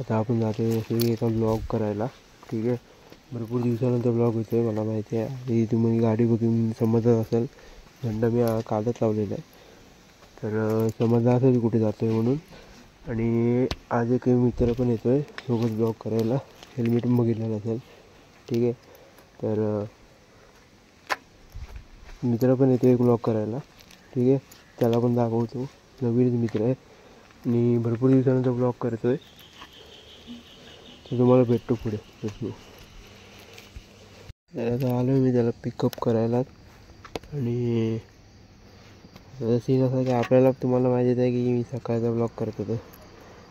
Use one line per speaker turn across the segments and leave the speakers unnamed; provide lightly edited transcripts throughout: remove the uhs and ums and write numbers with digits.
आता आपण जातो एका ब्लॉग करायला, ठीक आहे. भरपूर दिवसानंतर ब्लॉग होतो आहे, मला माहिती आहे. आणि तुम्ही गाडी बघून समजत असेल, झेंडा मी कालच लावलेला आहे, तर समजलं असेल कुठे जातो आहे म्हणून. आणि आज एक मित्र पण येतो आहे सोबत ब्लॉग करायला, हेल्मेट बघितलं नसेल, ठीक आहे. तर मित्र पण येतो एक ब्लॉग करायला, ठीक आहे. त्याला पण दाखवतो, नवीनच मित्र आहे आणि भरपूर दिवसानंतर ब्लॉग करतो आहे. तर तुम्हाला भेटतो पुढे. आता आलो मी त्याला पिकअप करायला. आणि त्याचा सीन असा की आपल्याला, तुम्हाला माहिती आहे की मी सकाळचा ब्लॉग करत होतो,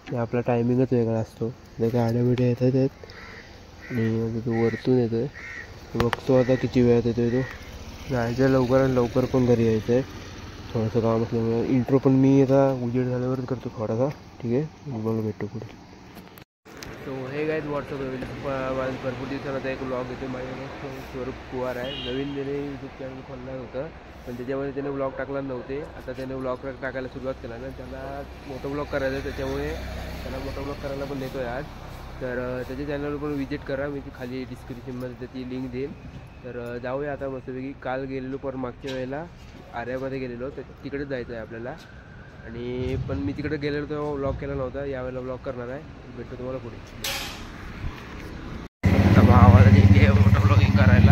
ते आपला टायमिंगच वेगळा असतो. त्या गाड्या बिड्या येतात आणि तो वरतून येतो आहे, बघतो आता किती वेळात येतो आहे. तो जायचं लवकर आणि लवकर पण घरी यायचं आहे, थोडंसं काम असल्यामुळे. इंट्रो पण मी आता उजेड झाल्यावरच करतो थोडासा, ठीक आहे. मला भेटतो पुढे. तो हे गाईज व्हॉट्सअप माझं भरपूर दिवसानंतर एक ब्लॉग येतो. माझ्याकडे स्वरूप कुवार आहे, नवीन त्याने यूट्यूब चॅनल खोललं होतं, पण त्याच्यामध्ये त्याने ब्लॉग टाकला नव्हते. आता त्याने ब्लॉग टाकायला सुरुवात केला ना, त्याला मोठं ब्लॉग करायचं आहे, त्याच्यामुळे त्याला मोठा ब्लॉग करायला पण नेतो आहे आज. तर त्याच्या चॅनलवर पण विजिट करा, मी खाली डिस्क्रिप्शनमध्ये त्याची लिंक देईन. तर जाऊया आता मस्तपैकी. काल गेलेलो, पण मागच्या वेळेला आर्यामध्ये गेलेलो, तर तिकडेच जायचं आहे आपल्याला. आणि पण मी तिकडे गेलेलो तेव्हा व्लॉग केला नव्हता, यावेळेला व्लॉग करणार आहे. भेटतो तुम्हाला पुढे. आवाजाची मोठं ब्लॉगिंग करायला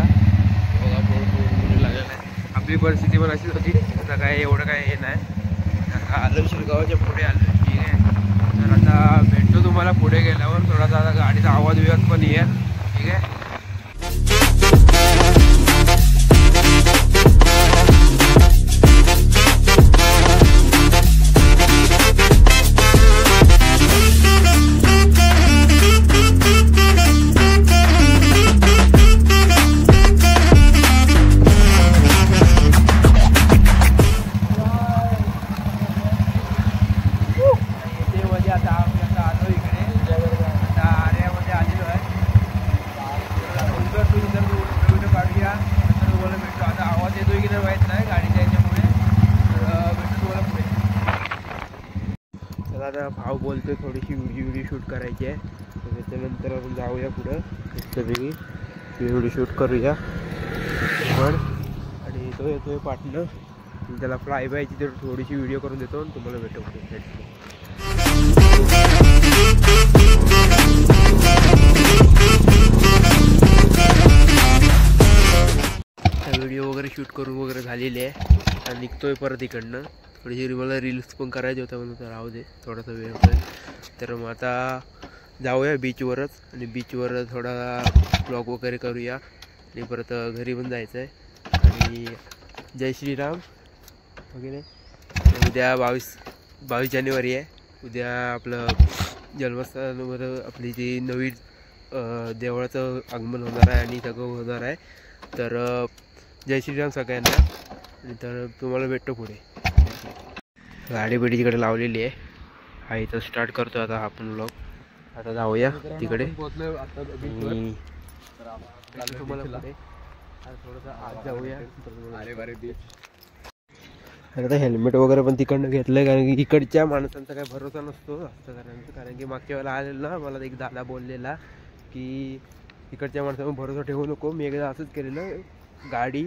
लागलेलं आहे. आपली परिस्थिती पण अशीच होती, आता काय एवढं काय हे नाही. आता आलो शिरगावच्या पुढे आलो, ठीक आहे. तर आता भेटतो तुम्हाला पुढे गेल्यावर. थोडासा आता गाडीचा आवाज विवाद पण येईल, ठीक आहे. आता भाव बोलतोय थोडीशी व्हिडिओ शूट करायची आहे, तर त्याच्यानंतर आपण जाऊया पुढं मस्तपैकी व्हिडिओ शूट करूया पण. आणि तो येतोय पार्टनर, त्याला फ्लाय बायची तर थोडीशी व्हिडिओ करून देतो आणि तुम्हाला भेटू. व्हिडिओ वगैरे शूट करून वगैरे झालेली आहे, आणि निघतोय परत इकडनं. थोडीशी मला रील्स पण करायचे होत्या म्हणून, तर राहू दे, थोडासा वेळ होतोय. तर मग आता जाऊया बीचवरच, आणि बीचवर थोडा ब्लॉग वगैरे करूया, आणि परत घरी पण जायचं आहे. आणि जय श्रीराम वगैरे. उद्या 22 जानेवारी आहे, उद्या आपलं जन्मस्थानावर आपली जी नवीन देवळाचं आगमन होणार आहे आणि सगळं होणार आहे. तर जय श्रीराम सगळ्यांना. तर तुम्हाला भेटतो पुढे. गाडी बिडी तिकडे लावलेली आहे, हा इथं स्टार्ट करतो आता आपण ब्लॉग. आता जाऊया तिकडे. आता हेल्मेट वगैरे पण तिकडनं घेतलंय, कारण की इकडच्या माणसांचा काही भरोसा नसतो हस्तकऱ्यांचा. कारण की मागच्या वेळेला आलेलं ना, मला एक दादा बोललेला की इकडच्या माणसांवर भरोसा ठेवू नको. मी एकदा असंच केलेलं, गाडी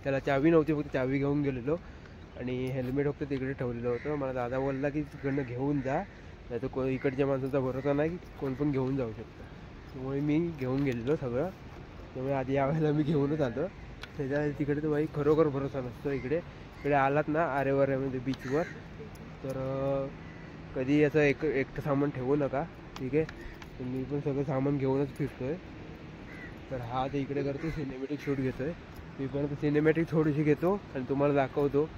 त्याला चावी नव्हती, फक्त चावी घेऊन गेलेलो आणि हेल्मेट फक्त तिकडे ठेवलेलं होतं. मला दादा बोलला की तिकडनं घेऊन जा, नाही तर इकडच्या माणसाचा भरोसा नाही की कोण पण घेऊन जाऊ शकतं. त्यामुळे मी घेऊन गेलेलो सगळं. त्यामुळे आधी यावेळेला मी घेऊनच आलो. त्याच्या तिकडे तर बाई खरोखर भरोसा नसतो. इकडे आलात ना आरेवाऱ्यामध्ये बीचवर, तर कधी असं एकटं सामान ठेवू नका, ठीक आहे. तर मी पण सगळं सामान घेऊनच फिरतो आहे. तर हा ते इकडे करतो, सिनेमॅटिक शूट घेतो आहे. मी पण सिनेमॅटिक थोडीशी घेतो आणि तुम्हाला दाखवतो.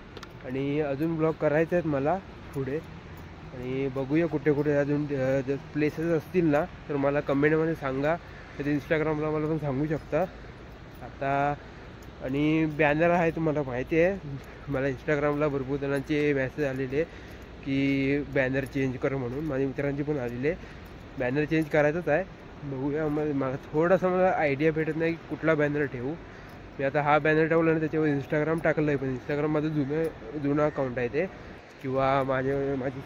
आणि अजून ब्लॉग करायचे आहेत मला पुढे, आणि बघूया कुठे कुठे अजून जर प्लेसेस असतील ना, तर मला कमेंटमध्ये सांगा. तर इंस्टाग्रामला मला पण सांगू शकता आता. आणि बॅनर आहे, तुम्हाला माहिती आहे, मला इंस्टाग्रामला भरपूर जणांचे मेसेज आलेले की बॅनर चेंज कर म्हणून. माझ्या मित्रांची पण आलेले. बॅनर चेंज करायचंच आहे, बघूया. मला थोडासा मला आयडिया भेटत नाही की कुठला बॅनर ठेवू. मी आता हा बॅनर ठेवला आणि त्याच्यावर इंस्टाग्राम टाकलं आहे, पण इंस्टाग्राम माझं जुनं अकाउंट आहे ते. किंवा माझी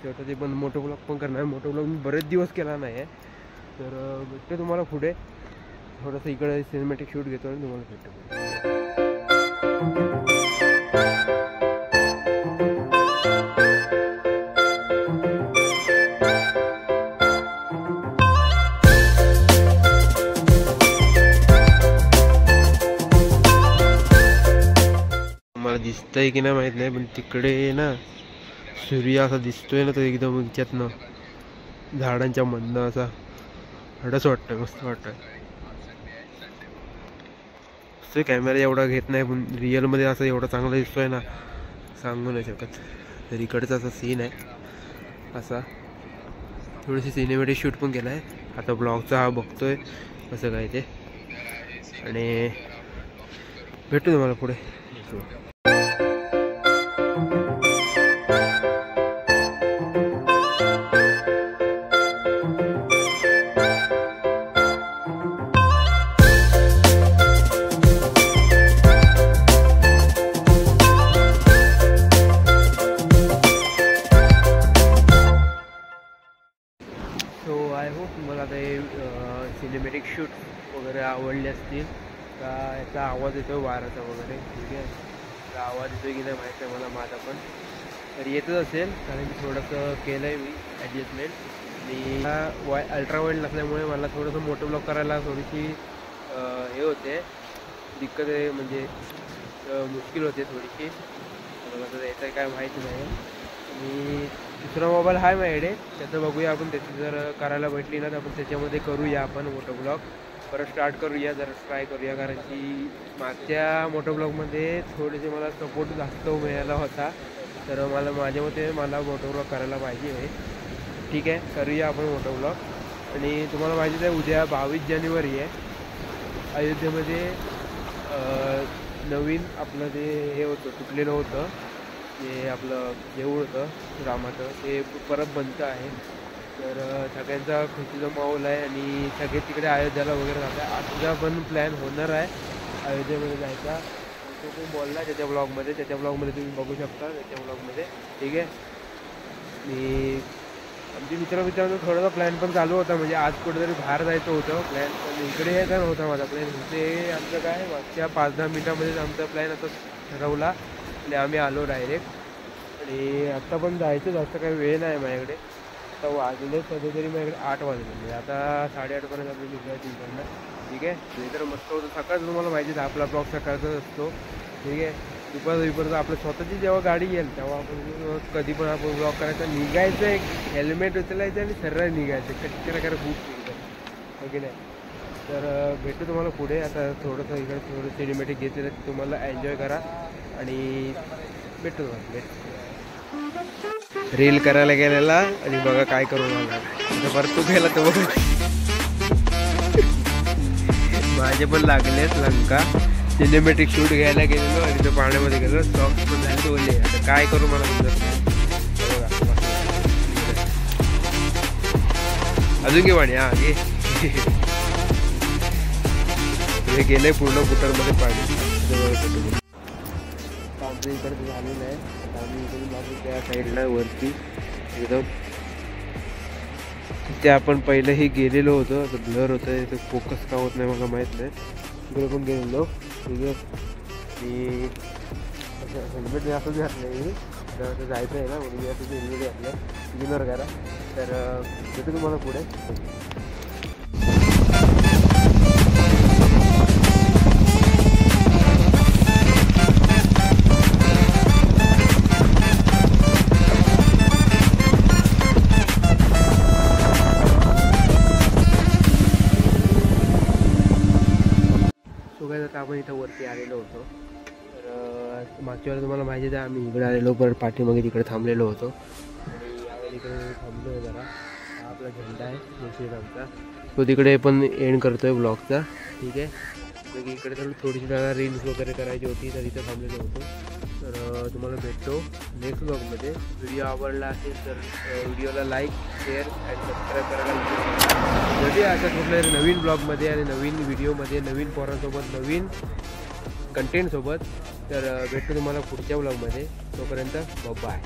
स्वतःचे पण मोठं ब्लॉग पण करणार. मोठं ब्लॉग मी बरेच दिवस केला नाही आहे, तर भेटतो तुम्हाला पुढे. थोडंसं इकडे सिनेमॅटिक शूट घेतो आणि तुम्हाला भेटतो. मला दिसतंय की नाही माहित नाही, पण तिकडे ना सूर्य असा दिसतोय ना, तो एकदम ह्याच्यातनं झाडांच्या मधनं असा हडस वाटतंय, मस्त वाटतंय. कॅमेरा एवढा घेत नाही, पण रिअलमध्ये असं एवढा चांगला दिसतोय ना, सांगू नाही शकत. तर इकडचा असा सीन आहे असा. थोडीशी सिनेमॅटिक शूट पण केला आहे. आता ब्लॉगचा हा बघतोय कसं काय ते, आणि भेटू तुम्हाला पुढे. सो आय होप तुम्हाला ते सिनेमॅटिक शूट वगैरे आवडले असतील. का याचा आवाज येतो वाराचा वगैरे, ठीक आहे. तर आवाज येतो की नाही माहीत आहे मला, माझा पण तर येतच असेल, कारण की थोडंसं केलं आहे मी ॲडजस्टमेंट. आणि अल्ट्रा वाईड नसल्यामुळे मला थोडंसं मोठं ब्लॉग करायला थोडीशी हे होते, दिक्कत आहे, म्हणजे मुश्किल होते थोडीशी. मला तर याचं काय माहिती नाही. आणि दुसरा मोबाईल आहे माझ्याकडे, त्याचं बघूया आपण. त्याची जर करायला भेटली ना तर आपण त्याच्यामध्ये करूया आपण मोठं ब्लॉग परत स्टार्ट करूया, जर ट्राय करूया. कारण की मागच्या मोठं ब्लॉगमध्ये थोडेसे मला सपोर्ट जास्त मिळाला होता, तर मला माझ्या मते मला मोठं ब्लॉग करायला पाहिजे. ठीक आहे, करूया आपण मोठं ब्लॉग. आणि तुम्हाला माहितीच आहे उद्या 22 जानेवारी आहे. अयोध्येमध्ये नवीन आपलं ते हे होतं, तुटलेलं होतं जे आपलं देऊळ होतं रामाचं, ते परत बनतं आहे. तर सगळ्यांचा खुशीचा माहोल आहे आणि सगळे तिकडे अयोध्याला वगैरे जात आहे. आजचा पण प्लॅन होणार आहे अयोध्येमध्ये जायचा. तो पण बोलला त्याच्या ब्लॉगमध्ये तुम्ही बघू शकता त्याच्या ब्लॉगमध्ये, ठीक आहे. आणि आमच्या मित्रांनो थोडासा प्लॅन पण चालू होता, म्हणजे आज कुठेतरी बाहेर जायचं होतं प्लॅन, पण इकडे यायचा नव्हता माझा प्लॅन. ते आमचं काय मागच्या 5-10 मिनिटामध्येच आमचा प्लॅन असं ठरवला आणि आम्ही आलो डायरेक्ट. आणि आत्ता पण जायचं, जास्त काही वेळ नाही माझ्याकडे. आता वाजले सध्या तरी माझ्याकडे 8 वाजले, म्हणजे आता 8:30पर्यंत आपली निघायची इकडनं, ठीक आहे. ते तर मस्त होतं. सकाळचं तुम्हाला माहितीच आहे आपला ब्लॉग सकाळचाच असतो, ठीक आहे. दुपारचं आपलं स्वतःची जेव्हा गाडी येईल तेव्हा आपण कधी पण आपण ब्लॉग करायचा, निघायचं, एक हेल्मेट उचलायचं आणि सरळ निघायचं, करा खूप निघायचं ओके नाही. तर भेटू तुम्हाला पुढे. आता थोडंसं इकडे थोडं सिनेमॅटिक घेतलेलं, तुम्हाला एन्जॉय करा आणि भेटू तुम्हाला. रील करायला गेलेला आणि बघा काय करून आला, आता परत तू गेला तर बघा. माझे पण लागलेच लंका. सिनेमॅटिक शूट घ्यायला गेलेलो आणि तो पाण्यामध्ये गेलो, सॉक्स पण झाले ओले. आता काय करू मला समजत नाही. अजून घे पाणी, हा घे. हे गेले पूर्ण बुटरमध्ये पाणी. आमच्या इकडे झालेलं आहे. आता आम्ही इकडे लागलो त्या साईडला वरती एकदम. तिथे आपण पहिलंही गेलेलो होतो. आता ब्लर होतं आहे, तर फोकस का होत नाही मला माहीत नाही. तिकडे पण गेलेलो, ठीक आहे. मी असं हेल्मेट मी असंच घातलं आहे, तर जायचं आहे ना, म्हणून मी असं हेल्मेट घातलं इग्नोर करा. तर भेटू तुम्हाला पुढे. आता आपण इथं वरती आलेलो होतो. तर मागच्या वेळेला तुम्हाला माहिती आहे आम्ही इकडे आलेलो, परत पाठीमागे तिकडे थांबलेलो होतो. आणि यावेळी इकडे थांबलो जरा. हा आपला झेंडा आहे श्रीरामचा, तो तिकडे पण एंड करतो आहे ब्लॉगचा, ठीक आहे. मग इकडे तर थोडीशी जरा रील्स वगैरे करायची होती, तर इथं थांबलेलो होतो. तर तुम्हाला भेटतो नेक्स्ट ब्लॉगमध्ये. व्हिडिओ आवडला असेल तर व्हिडिओला लाईक, शेअर आणि सबस्क्राईब करायला विसरू नका. अशा कुठल्या नवीन ब्लॉगमध्ये आणि नवीन व्हिडिओमध्ये नवीन पोरांसोबत नवीन कंटेंटसोबत. तर भेटतो तुम्हाला पुढच्या ब्लॉगमध्ये. तोपर्यंत बाय.